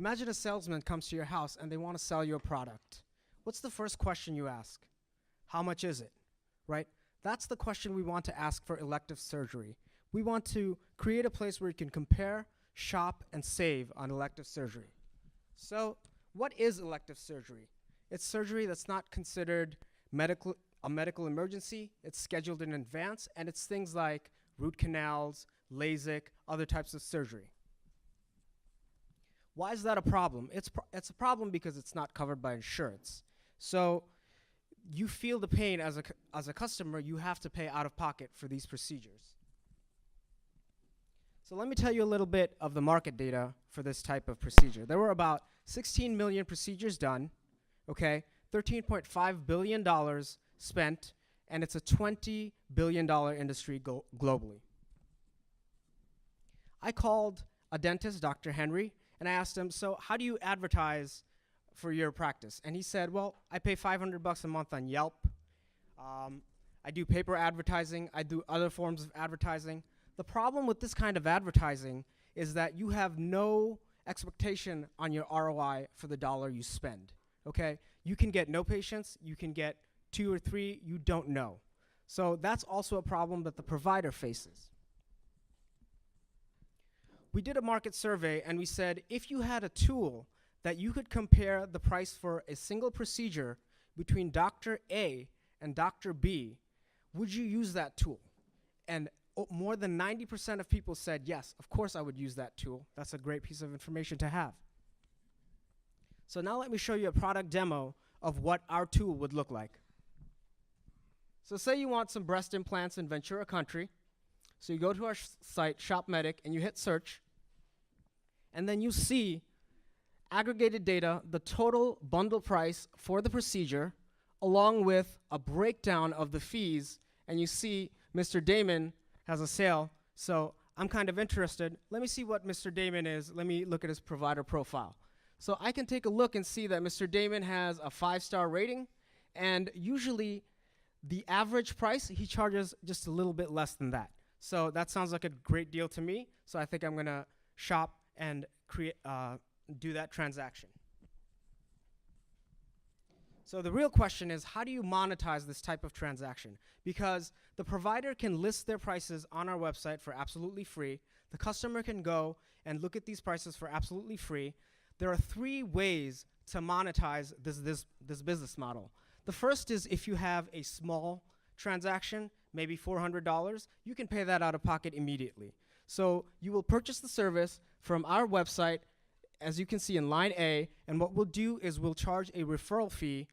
Imagine a salesman comes to your house and they want to sell you a product. What's the first question you ask? How much is it, right? That's the question we want to ask for elective surgery. We want to create a place where you can compare, shop, and save on elective surgery. So what is elective surgery? It's surgery that's not considered a medical emergency. It's scheduled in advance, and it's things like root canals, LASIK, other types of surgery. Why is that a problem? It's a problem because it's not covered by insurance. So you feel the pain as a customer. You have to pay out of pocket for these procedures. So let me tell you a little bit of the market data for this type of procedure. There were about 16 million procedures done, okay? $13.5 billion spent, and it's a $20 billion industry globally. I called a dentist, Dr. Henry, and I asked him, so how do you advertise for your practice? And he said, well, I pay $500 a month on Yelp. I do paper advertising. I do other forms of advertising. The problem with this kind of advertising is that you have no expectation on your ROI for the dollar you spend, okay? You can get no patients, you can get 2 or 3, you don't know. So that's also a problem that the provider faces. We did a market survey and we said, if you had a tool that you could compare the price for a single procedure between Dr. A and Dr. B, would you use that tool? And more than 90% of people said, yes, of course I would use that tool. That's a great piece of information to have. So now let me show you a product demo of what our tool would look like. So say you want some breast implants in Ventura country. So you go to our site, ShopMedic, and you hit search. And then you see aggregated data, the total bundle price for the procedure, along with a breakdown of the fees. And you see Mr. Damon has a sale, so I'm kind of interested. Let me see what Mr. Damon is. Let me look at his provider profile. So I can take a look and see that Mr. Damon has a 5-star rating, and usually the average price, he charges just a little bit less than that. So that sounds like a great deal to me, so I think I'm gonna shop and do that transaction. So the real question is, how do you monetize this type of transaction? Because the provider can list their prices on our website for absolutely free. The customer can go and look at these prices for absolutely free. There are 3 ways to monetize this business model. The first is if you have a small transaction, maybe $400, you can pay that out of pocket immediately. So you will purchase the service from our website, as you can see in line A, and what we'll do is we'll charge a referral fee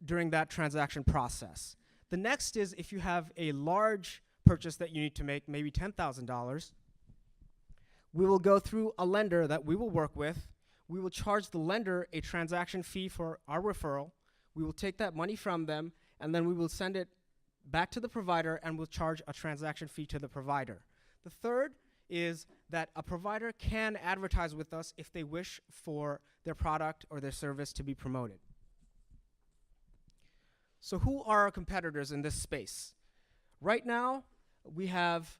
during that transaction process. The next is if you have a large purchase that you need to make, maybe $10,000, we will go through a lender that we will work with. We will charge the lender a transaction fee for our referral. We will take that money from them, and then we will send it back to the provider, and we'll charge a transaction fee to the provider. The third is that a provider can advertise with us if they wish for their product or their service to be promoted. So who are our competitors in this space? Right now, we have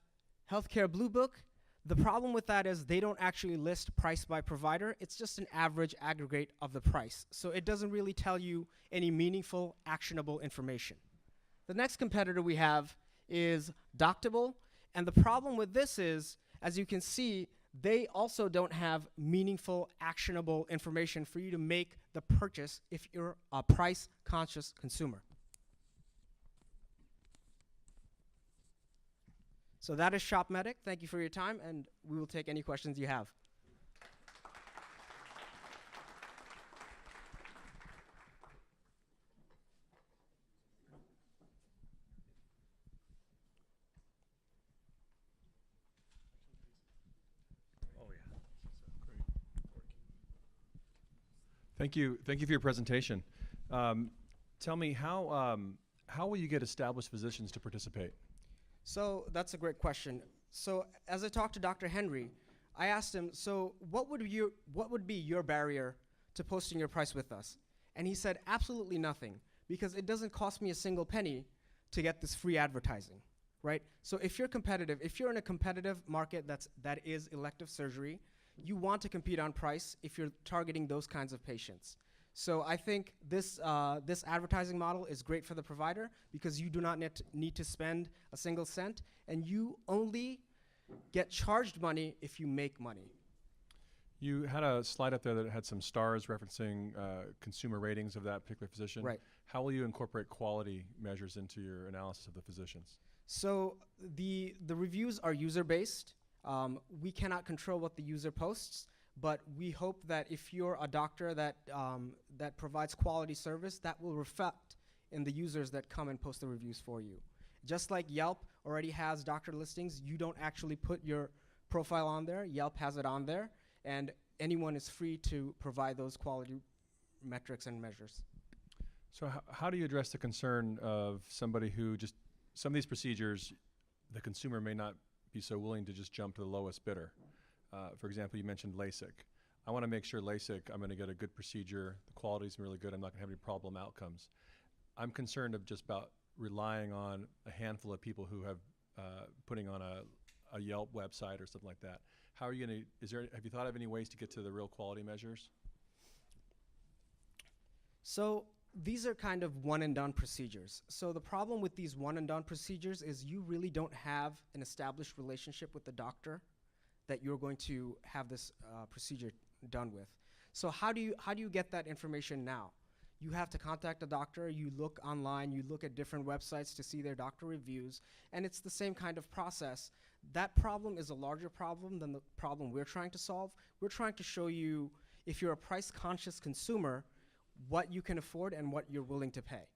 Healthcare Blue Book. The problem with that is they don't actually list price by provider. It's just an average aggregate of the price. So it doesn't really tell you any meaningful, actionable information. The next competitor we have is Doctable. And the problem with this is, as you can see, they also don't have meaningful, actionable information for you to make the purchase if you're a price-conscious consumer. So that is ShopMedic. Thank you for your time, and we will take any questions you have. Thank you for your presentation. Tell me, how will you get established physicians to participate? So that's a great question. So as I talked to Dr. Henry, I asked him, so what would be your barrier to posting your price with us? And he said, absolutely nothing, because it doesn't cost me a single penny to get this free advertising, right? So if you're competitive, if you're in a competitive market that is elective surgery, you want to compete on price if you're targeting those kinds of patients. So I think this advertising model is great for the provider because you do not need to spend a single cent, and you only get charged money if you make money. You had a slide up there that had some stars referencing consumer ratings of that particular physician. Right. How will you incorporate quality measures into your analysis of the physicians? So the reviews are user-based. We cannot control what the user posts, but we hope that if you're a doctor that provides quality service, that will reflect in the users that come and post the reviews for you. Just like Yelp already has doctor listings, you don't actually put your profile on there. Yelp has it on there, and anyone is free to provide those quality metrics and measures. So how do you address the concern of somebody who just, some of these procedures, the consumer may not be so willing to just jump to the lowest bidder? For example, you mentioned LASIK. I want to make sure LASIK, I'm going to get a good procedure, the quality's really good, I'm not going to have any problem outcomes. I'm concerned of just about relying on a handful of people who have putting on a Yelp website or something like that. How are you going to, have you thought of any ways to get to the real quality measures? So these are kind of one and done procedures. So the problem with these one and done procedures is you really don't have an established relationship with the doctor that you're going to have this procedure done with. So how do you get that information now? You have to contact a doctor, you look online, you look at different websites to see their doctor reviews, and it's the same kind of process. That problem is a larger problem than the problem we're trying to solve. We're trying to show you, if you're a price-conscious consumer, what you can afford and what you're willing to pay.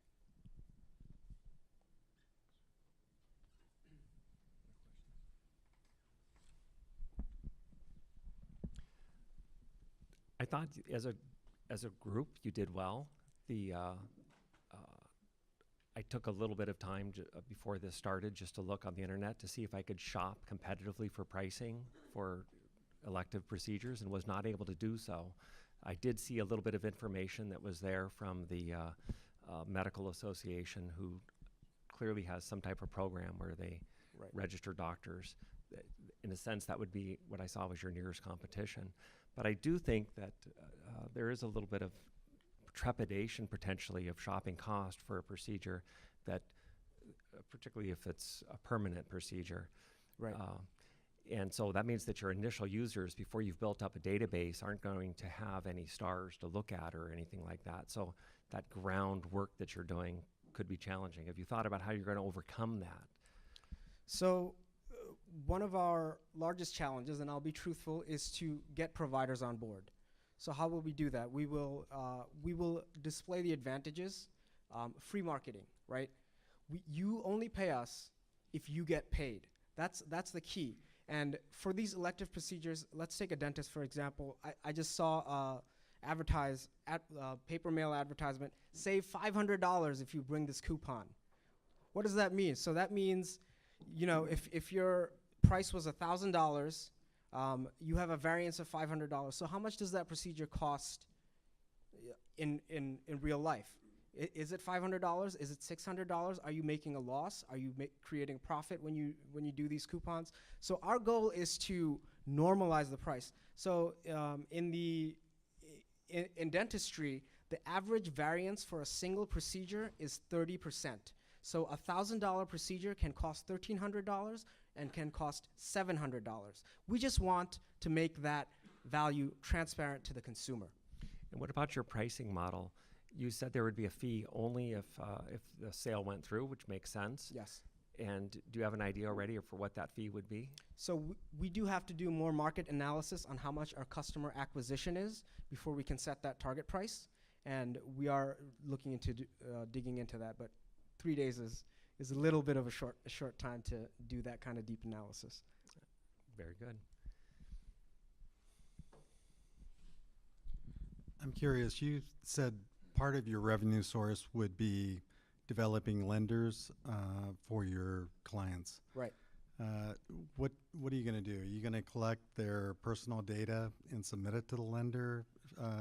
I thought as a group you did well. I took a little bit of time before this started just to look on the internet to see if I could shop competitively for pricing for elective procedures and was not able to do so. I did see a little bit of information that was there from the medical association, who clearly has some type of program where they register doctors. In a sense, that would be what I saw was your nearest competition. But I do think that there is a little bit of trepidation potentially of shopping cost for a procedure that, particularly if it's a permanent procedure. Right. And so that means that your initial users, before you've built up a database, aren't going to have any stars to look at or anything like that. So that groundwork that you're doing could be challenging. Have you thought about how you're going to overcome that? So one of our largest challenges, and I'll be truthful, is to get providers on board. So how will we do that? We will display the advantages, free marketing, right? You only pay us if you get paid. That's the key. And for these elective procedures, let's take a dentist, for example. I just saw paper mail advertisement, save $500 if you bring this coupon. What does that mean? So that means, you know, if your price was $1,000, you have a variance of $500. So how much does that procedure cost in real life? Is it $500? Is it $600? Are you making a loss? Are you creating profit when you do these coupons? So our goal is to normalize the price. So in dentistry, the average variance for a single procedure is 30%. So a $1,000 procedure can cost $1,300 and can cost $700. We just want to make that value transparent to the consumer. And what about your pricing model? You said there would be a fee only if the sale went through, which makes sense. Yes. And do you have an idea already for what that fee would be? So we do have to do more market analysis on how much our customer acquisition is before we can set that target price. And we are looking into digging into that. But 3 days is a little bit of a short time to do that kind of deep analysis. Very good. I'm curious, you said part of your revenue source would be developing lenders for your clients. Right. What are you going to do? Are you going to collect their personal data and submit it to the lender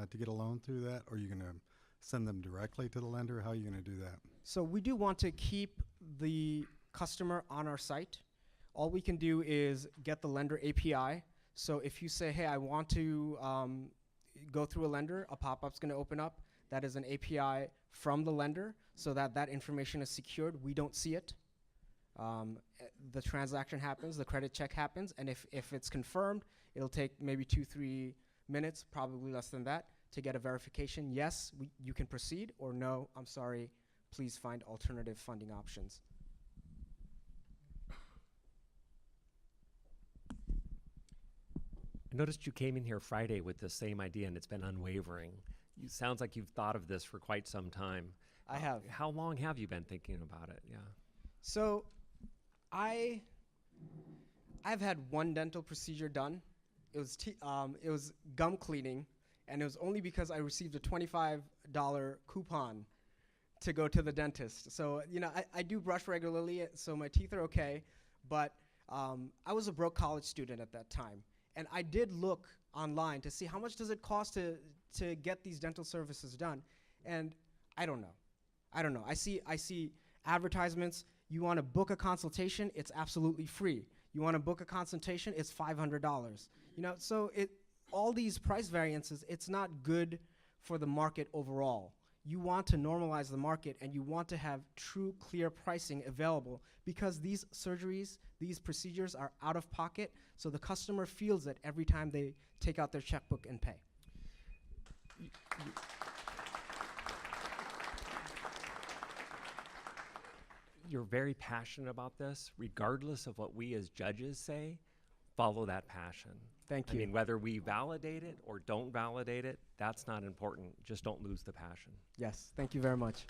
to get a loan through that? Or are you going to send them directly to the lender? How are you going to do that? So we do want to keep the customer on our site. All we can do is get the lender API. So if you say, hey, I want to go through a lender, a pop-up's going to open up. That is an API from the lender so that that information is secured. We don't see it. The transaction happens, the credit check happens, and if it's confirmed, it'll take maybe 2-3 minutes, probably less than that, to get a verification. Yes, you can proceed, or no, I'm sorry, please find alternative funding options. I noticed you came in here Friday with the same idea, and it's been unwavering. It sounds like you've thought of this for quite some time. I have. How long have you been thinking about it? Yeah. So I've had one dental procedure done. It was gum cleaning, and it was only because I received a $25 coupon to go to the dentist. So, you know, I do brush regularly, so my teeth are okay, but I was a broke college student at that time, and I did look online to see how much does it cost to get these dental services done, and I don't know. I see advertisements. You want to book a consultation, it's absolutely free. You want to book a consultation, it's $500. You know, so all these price variances, it's not good for the market overall. You want to normalize the market, and you want to have true, clear pricing available, because these surgeries, these procedures are out of pocket, so the customer feels it every time they take out their checkbook and pay. You're very passionate about this. Regardless of what we as judges say, follow that passion. Thank I you. mean, whether we validate it or don't validate it, that's not important. Just don't lose the passion. Yes, thank you very much.